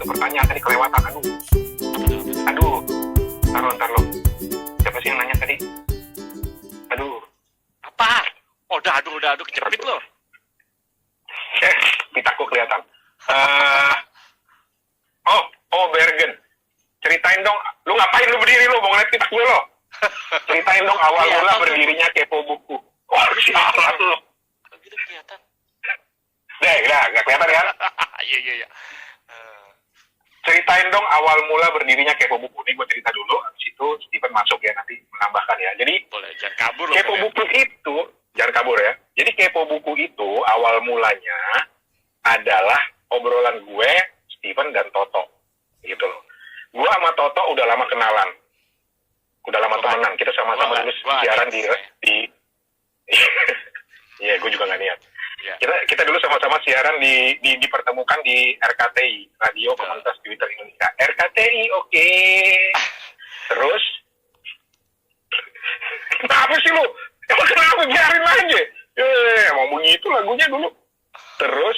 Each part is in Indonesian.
pertanyaan tadi kelewatan. Aduh. Ntar lo. Siapa sih yang nanya tadi? Aduh. Apa? Oh, udah aduh, kejepit lo. Pitaku kelihatan. Bergen. Ceritain dong, lu ngapain lu berdiri lu, mau ngeliat pitak gue lo? Ceritain dong awal mula berdirinya Kepo Buku. Oh, sialan lu. Kalau gitu kelihatan. Gak kelihatan kan? Iya. Ceritain dong awal mula berdirinya Kepo Buku. Ini gue cerita dulu, habis itu Steven masuk ya, nanti menambahkan ya. Jadi, boleh, jangan kabur lo. Kepo Buku itu, jangan kabur ya. Jadi Kepo Buku itu awal mulanya adalah obrolan gue, Steven dan Toto. Gitu loh. Gue sama Toto udah lama kenalan. Udah lama temenan. Kita sama-sama dulu siaran di Iya, gue juga gak niat. Yeah. Kita dulu sama-sama siaran dipertemukan di RKTI, Radio Komunitas Twitter Indonesia. RKTI, oke. Terus, kenapa sih lu? Emang kenapa? Biarin aja. Emang begitu lagunya dulu. Terus,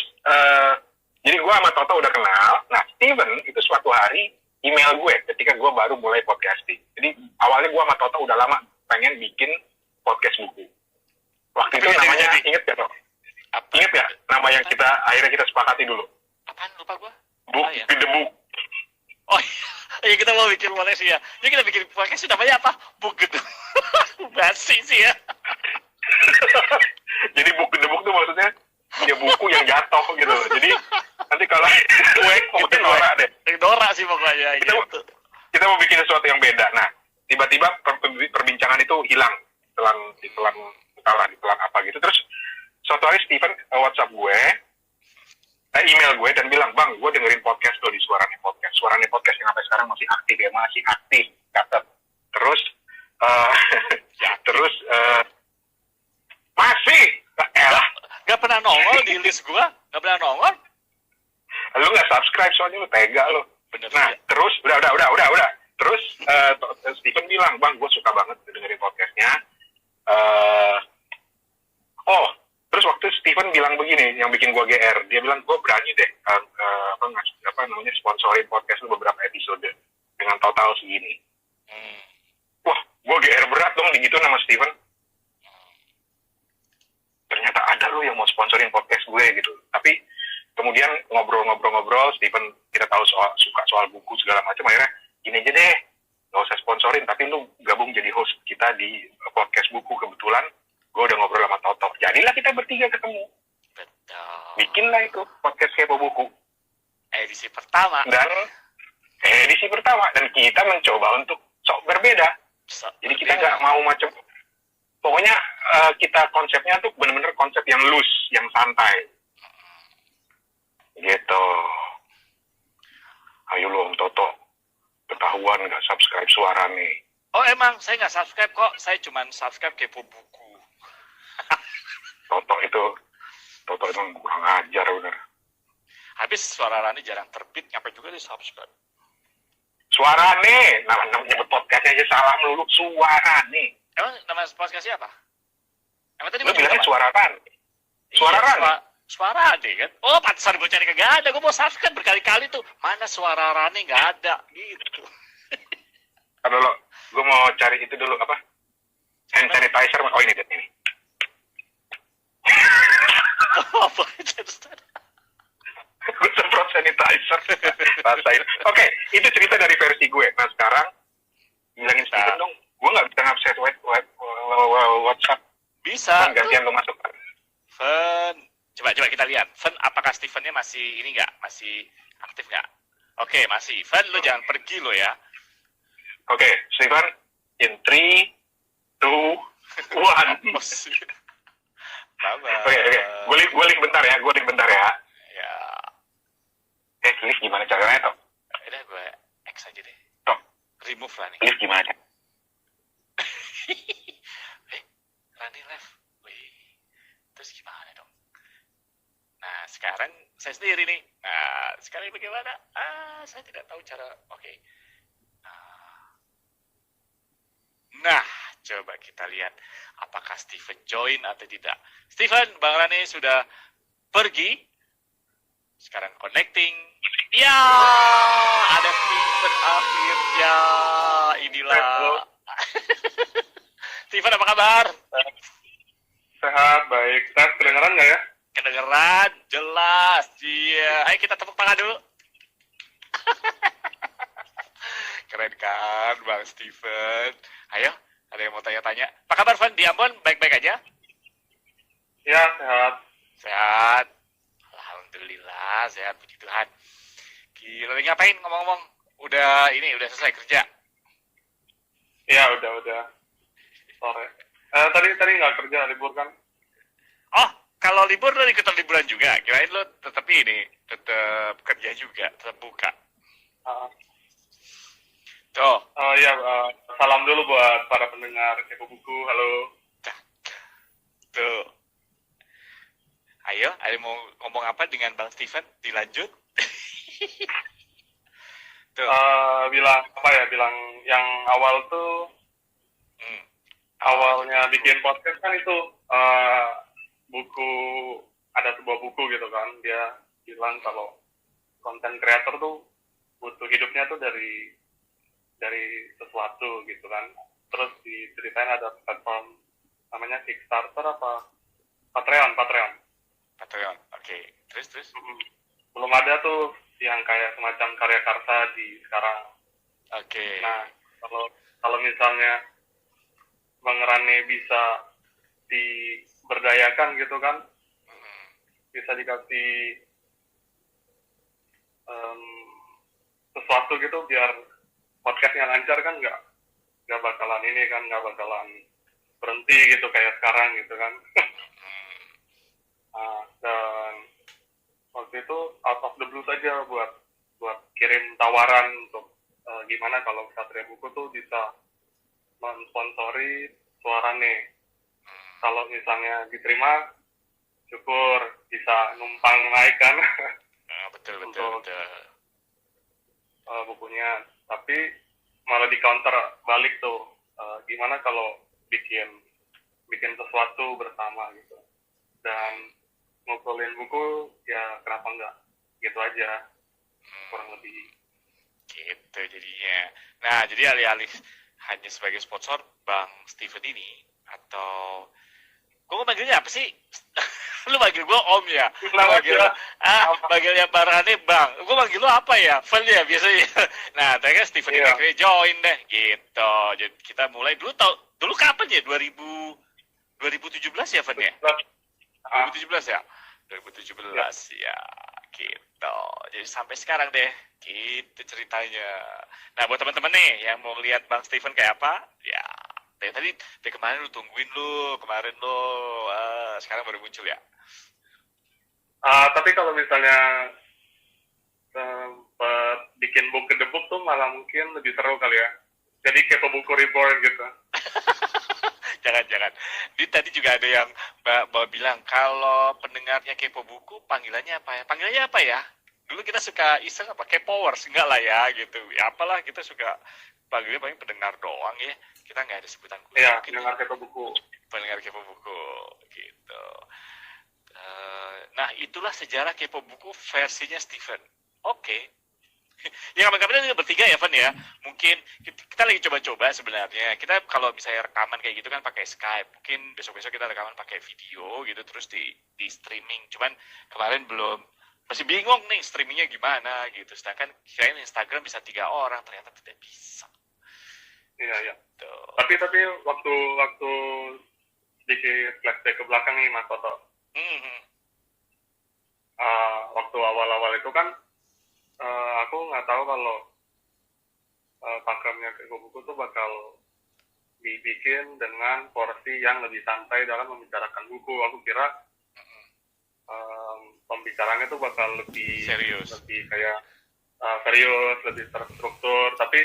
jadi gue sama Toto udah kenal. Nah, Steven itu suatu hari email gue ketika gue baru mulai podcasting. Jadi, awalnya gue sama Toto udah lama pengen bikin podcast buku. Waktu itu namanya, inget gak, Toto? Ingat ya, nama yang akhirnya kita sepakati dulu? Apaan, lupa gue? Book with the Book. Oh iya, kita mau bikin podcast ya. Jadi kita bikin podcast namanya apa? Book with the Book. Basi sih ya. Jadi Book with the Book tuh maksudnya ya buku yang jatuh gitu. Jadi nanti kalau gue mungkin Dora deh. Dora sih pokoknya. Kita mau bikin sesuatu yang beda. Nah, tiba-tiba perbincangan itu hilang. Ditelan apa gitu. Terus suatu hari Steven WhatsApp gue, email gue dan bilang, "Bang, gue dengerin podcast lo di Suarane Podcast. Suarane Podcast yang sampai sekarang masih aktif, catat." Terus, masih, gak pernah nongol di list gue, gak pernah nongol. Lu nggak subscribe soalnya lu tega lo. Bener. Nah, terus udah. Terus Steven bilang, "Bang, gue suka banget dengerin podcastnya." Terus waktu Steven bilang begini, yang bikin gue GR, dia bilang, "Gue berani deh sponsorin podcast lu beberapa episode dengan total segini." Wah, gue GR berat dong gitu sama Steven. Ternyata ada lo yang mau sponsorin podcast gue gitu. Tapi kemudian ngobrol, Steven kita tahu suka soal buku segala macam, akhirnya gini aja deh, nggak usah sponsorin, tapi lu gabung jadi host kita di podcast buku. Kebetulan gue udah ngobrol sama Toto. Jadilah kita bertiga ketemu. Betul. Bikinlah itu podcast Kepo Buku. Edisi pertama. Dan kita mencoba untuk sok berbeda. Jadi kita nggak mau macam. Pokoknya kita konsepnya tuh benar-benar konsep yang loose, yang santai. Gitu. Ayo lo Om Toto. Ketahuan nggak subscribe Suarane. Oh emang, saya nggak subscribe kok. Saya cuma subscribe Kepo Buku. Toto emang kurang ajar bener. Habis Suara Rani jarang terbit, ngapain juga di subscribe. Suarane, namanya podcastnya aja salah melulu. Suarane. Emang nama podcastnya apa? Emang tadi lu bilangnya Suara Rani. Suara Rani kan? Oh, pantesan gue cari kagak ada. Gue mau subscribe berkali-kali tuh. Mana Suara Rani nggak ada gitu. Aduh lo, gue mau cari itu dulu apa? Hand sanitizer. Oh ini. Apa gue semprot sanitizer. Rasain. Oke, itu cerita dari versi gue. Nah sekarang bilangin Steven dong, gue nggak bisa ngakses WhatsApp. Bisa. Gantian lo masuk. Fen, coba kita lihat. Fen, apakah Stevennya masih ini nggak? Masih aktif nggak? Oke, masih. Fen, lo jangan pergi lo ya. Oke, Steven, in 3, 2, 1. Oke. Gue link bentar ya. Ya. Link gimana caranya, Tok? Udah gue X aja deh. Tok. Remove lah nih. Link gimana? Rani left. Wih. Terus gimana dong? Nah, sekarang saya sendiri nih. Nah, sekarang bagaimana? Saya tidak tahu cara. Oke. Nah, coba kita lihat apakah Steven join atau tidak. Steven, Bang Rani sudah pergi. Sekarang connecting. Ya, ada Steven akhirnya. Inilah. Steven, apa kabar? Sehat, baik. Sehat, kedengeran nggak ya? Kedengeran, jelas. Iya. Ayo kita tepuk tangan dulu. Keren kan, Bang Steven. Ayo, ada yang mau tanya-tanya. Apa kabar, Van? Di Ambon, baik-baik aja? Ya, sehat. Sehat. Alhamdulillah, sehat, puji Tuhan. Gila, lagi ngapain ngomong-ngomong? Udah selesai kerja? Ya, udah. Sore. Tadi nggak kerja, libur kan? Oh, kalau libur lo ikutan liburan juga? Kirain lo tetap kerja juga, tetap buka. Tuh. Salam dulu buat para pendengar Kepo Buku. Halo. Tuh. Ayo, ada mau ngomong apa dengan Bang Steven? Dilanjut. Tuh. Bilang yang awal tuh awalnya bikin podcast kan itu ada sebuah buku gitu kan, dia bilang kalau konten kreator tuh butuh hidupnya tuh dari sesuatu gitu kan. Terus diceritain ada platform namanya Kickstarter apa Patreon. Oke. Terus Belum ada tuh yang kayak semacam karya karsa di sekarang. Oke. Nah, kalau misalnya Bang Rane bisa diberdayakan gitu kan, bisa dikasih sesuatu gitu biar podcastnya lancar kan, nggak bakalan berhenti gitu kayak sekarang gitu kan. Dan waktu itu out of the blue saja buat kirim tawaran untuk gimana kalau Satria Buku tuh bisa mensponsori Suarane. Kalau misalnya diterima, syukur bisa numpang naik kan. Betul. Bukunya. Tapi malah di counter balik tuh, gimana kalau bikin sesuatu bersama gitu. Dan ngobrolin buku, ya kenapa enggak, gitu aja kurang lebih gitu jadinya. Nah, jadi alih-alih hanya sebagai sponsor Bang Steven ini, atau gue manggilnya apa sih? Lu manggil gue Om ya? Manggilnya Barane Bang. Gue manggil lu apa ya? Vel ya biasanya. Nah, ternyata Steven ini akhirnya join deh gitu. Jadi kita mulai dulu kapan ya? 2017 ya, Ven ya? 2017 ya? 2017 ya, gitu. Jadi sampai sekarang deh, gitu ceritanya. Nah, buat teman-teman nih yang mau lihat Bang Steven kayak apa, ya dari kemarin lu tungguin kemarin sekarang baru muncul ya. Tapi kalau misalnya bikin book the book tuh malah mungkin lebih seru kali ya. Jadi kayak Buku Reborn gitu. Jangan. Tadi juga ada yang bilang kalau pendengarnya Kepo Buku panggilannya apa ya? Dulu kita suka iseng apa Kepowers, enggak lah ya gitu. Ya apalah, kita suka panggilnya paling pendengar doang ya. Kita nggak ada sebutan khusus. Iya, pendengar Kepo Buku. Pendengar Kepo Buku gitu. Nah, itulah sejarah Kepo Buku versinya Steven. Oke. Ya kapan-kapan kita bertiga ya, Van ya. Mungkin kita lagi coba-coba sebenarnya. Kita kalau misalnya rekaman kayak gitu kan pakai Skype. Mungkin besok-besok kita rekaman pakai video gitu terus di streaming. Cuman kemarin masih bingung nih streamingnya gimana gitu. Sedangkan kirain Instagram bisa 3 orang, ternyata tidak bisa. Iya. Tapi waktu sedikit flashback ke belakang nih Mas Toto. Waktu awal-awal itu kan aku nggak tahu kalau pakemnya Kepo Buku tuh bakal dibikin dengan porsi yang lebih santai dalam membicarakan buku. Aku kira pembicaraannya tuh bakal lebih serius, lebih kayak serius, lebih terstruktur. Tapi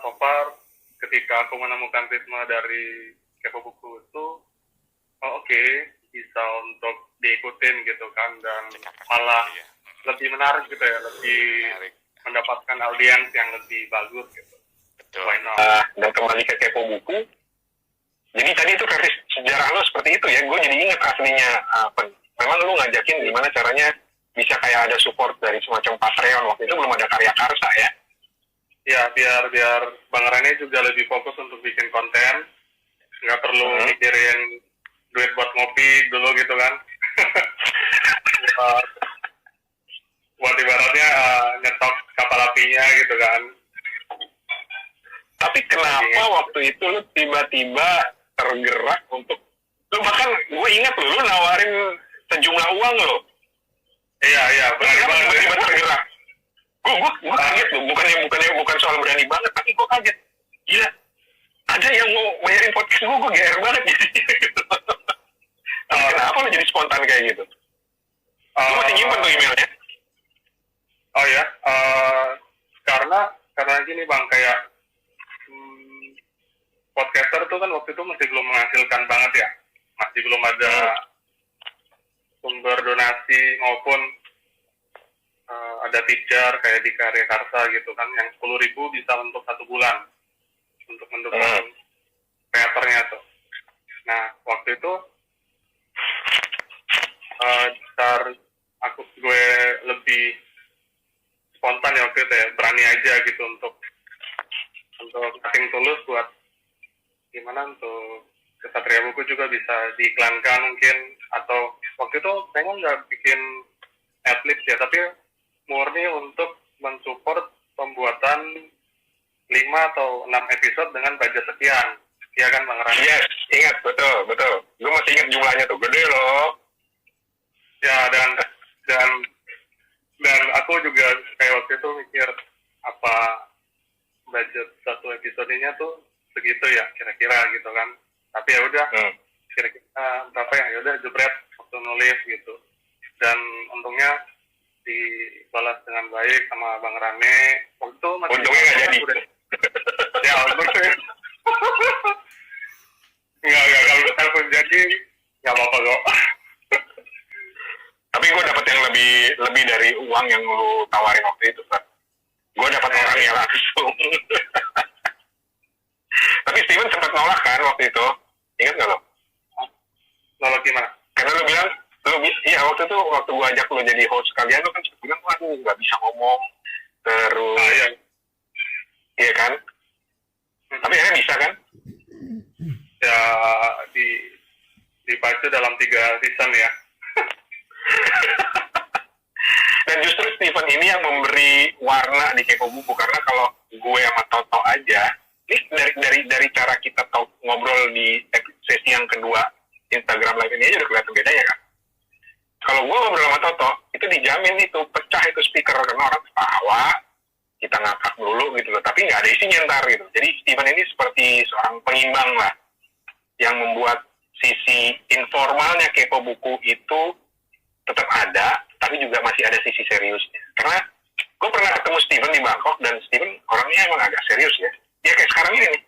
so far ketika aku menemukan ritme dari Kepo Buku itu, oke, bisa untuk diikutin gitu kan, dan malah lebih menarik gitu ya, lebih mendapatkan audiens yang lebih bagus gitu. Betul. Dan kembali ke Kepo Buku, jadi tadi itu versi sejarah lo seperti itu ya, gue jadi ingat aslinya. Memang lo ngajakin gimana caranya bisa kayak ada support dari semacam Patreon. Waktu itu belum ada Karya Karsa ya. Ya, biar Bang Rene juga lebih fokus untuk bikin konten, nggak perlu mikirin duit buat ngopi dulu gitu kan. Buat ibaratnya nyetok kapal apinya gitu kan. Tapi kenapa waktu itu lu tiba-tiba tergerak untuk, lu bahkan gue ingat lu nawarin sejumlah uang lo. Iya, berani banget. Tiba-tiba tergerak. Gue kaget loh, bukan soal berani banget, tapi gue kaget. Gila, ada yang mau bayarin podcast gue GR banget jadi. Kenapa lo jadi spontan kayak gitu? Lo masih nyimpen tuh emailnya? Oh ya, karena gini Bang, kayak podcaster tuh kan waktu itu masih belum menghasilkan banget ya, masih belum ada sumber donasi maupun ada teacher kayak di Karya Karsa gitu kan, yang 10.000 bisa untuk 1 bulan untuk mendukung kreatornya tuh. Nah waktu itu gue lebih spontan ya waktu itu ya, berani aja gitu untuk casting tulus buat gimana untuk Kesatria Buku juga bisa diiklankan mungkin, atau waktu itu pengen nggak bikin adlibs ya, tapi murni untuk mensupport pembuatan 5 atau 6 episode dengan budget sekian. Iya kan Bang Rani? Yes, ingat, betul. Gue masih ingat jumlahnya tuh, gede loh. Ya, dan aku juga kayak waktu itu mikir apa budget satu episodenya tuh segitu ya kira-kira gitu kan. Tapi ya udah kira-kira berapa ya udah jebret waktu nulis gitu. Dan untungnya dibalas dengan baik sama Bang Rane. Waktu itu masih untungnya nggak jadi. Ya untungnya nggak kalau misalnya jadi nggak apa-apa kok. Tapi gue dapet yang lebih dari uang yang lu tawarin waktu itu, Pak. Gue dapet orangnya langsung. Tapi Steven sempat nolak kan waktu itu, ingat nggak lo? Nolak gimana? Karena lu bilang, iya waktu itu waktu gue ajak lu jadi host kalian, lu kan bilang, waduh nggak bisa ngomong terus, iya kan? Tapi akhirnya bisa kan? Ya dipacu dalam 3 season ya. Dan justru Steven ini yang memberi warna di Kepo Buku, karena kalau gue sama Toto aja, ini dari cara kita ngobrol di sesi yang kedua Instagram live ini aja udah kelihatan bedanya kan. Kalau gue ngobrol sama Toto, itu dijamin itu pecah itu speaker karena orang ketawa, kita ngakak dulu gitu loh, tapi nggak ada isinya ntar gitu. Jadi Steven ini seperti seorang pengimbang lah, yang membuat sisi informalnya Kepo Buku itu tetap ada, tapi juga masih ada sisi seriusnya. Karena gue pernah ketemu Steven di Bangkok, dan Steven orangnya emang agak serius ya. Ya kayak sekarang ini nih.